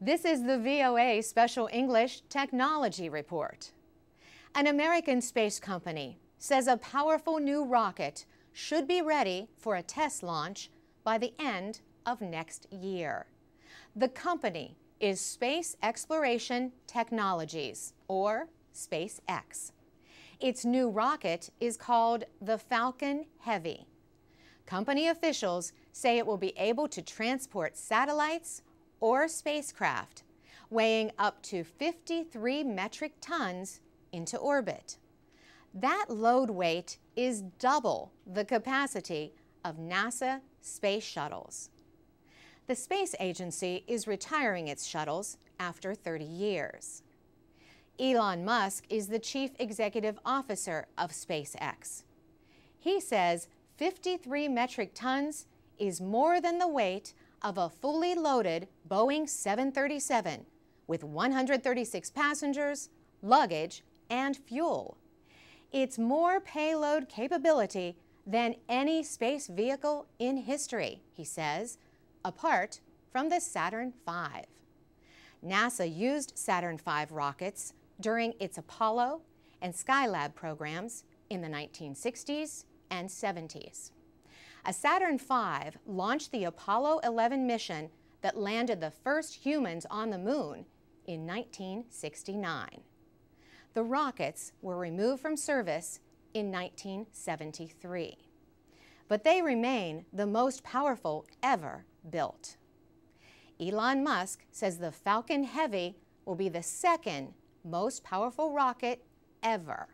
This is the VOA Special English Technology Report. An American space company says a powerful new rocket should be ready for a test launch by the end of next year. The company is Space Exploration Technologies, or SpaceX. Its new rocket is called the Falcon Heavy. Company officials say it will be able to transport satellites or spacecraft weighing up to 53 metric tons into orbit. That load weight is double the capacity of NASA space shuttles. The space agency is retiring its shuttles after 30 years. Elon Musk is the chief executive officer of SpaceX. He says 53 metric tons is more than the weight of a fully loaded Boeing 737 with 136 passengers, luggage, and fuel. It's more payload capability than any space vehicle in history, he says, apart from the Saturn Five. NASA used Saturn V rockets during its Apollo and Skylab programs in the 1960s and 70s. A Saturn V launched the Apollo 11 mission that landed the first humans on the moon in 1969. The rockets were removed from service in 1973, but they remain the most powerful ever built. Elon Musk says the Falcon Heavy will be the second most powerful rocket ever.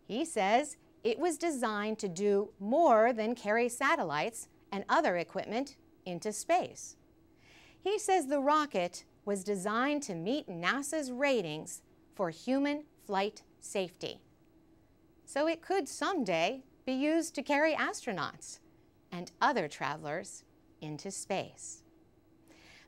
He says it was designed to do more than carry satellites and other equipment into space. He says the rocket was designed to meet NASA's ratings for human flight safety. So it could someday be used to carry astronauts and other travelers into space.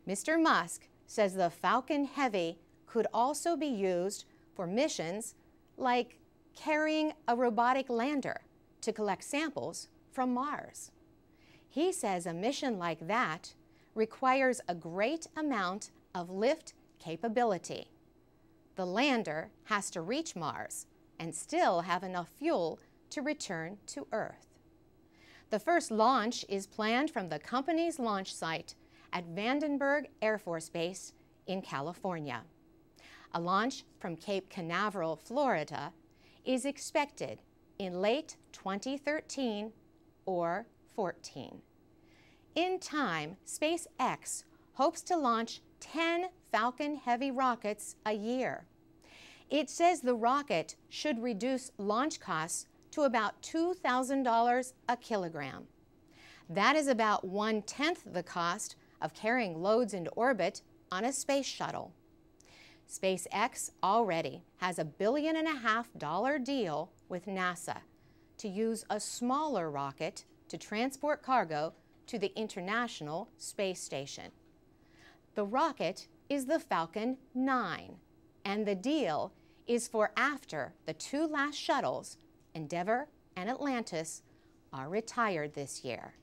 Mr. Musk says the Falcon Heavy could also be used for missions like carrying a robotic lander to collect samples from Mars. He says a mission like that requires a great amount of lift capability. The lander has to reach Mars and still have enough fuel to return to Earth. The first launch is planned from the company's launch site at Vandenberg Air Force Base in California. A launch from Cape Canaveral, Florida, is expected in late 2013 or 14. In time, SpaceX hopes to launch 10 Falcon Heavy rockets a year. It says the rocket should reduce launch costs to about $2,000 a kilogram. That is about 1/10 the cost of carrying loads into orbit on a space shuttle. SpaceX already has a $1.5 billion deal with NASA to use a smaller rocket to transport cargo to the International Space Station. The rocket is the Falcon 9, and the deal is for after the two last shuttles, Endeavour and Atlantis, are retired this year.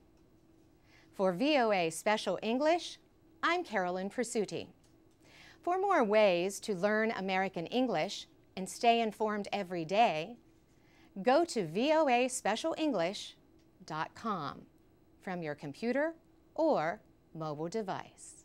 For VOA Special English, I'm Carolyn Presutti. For more ways to learn American English and stay informed every day, go to voaspecialenglish.com from your computer or mobile device.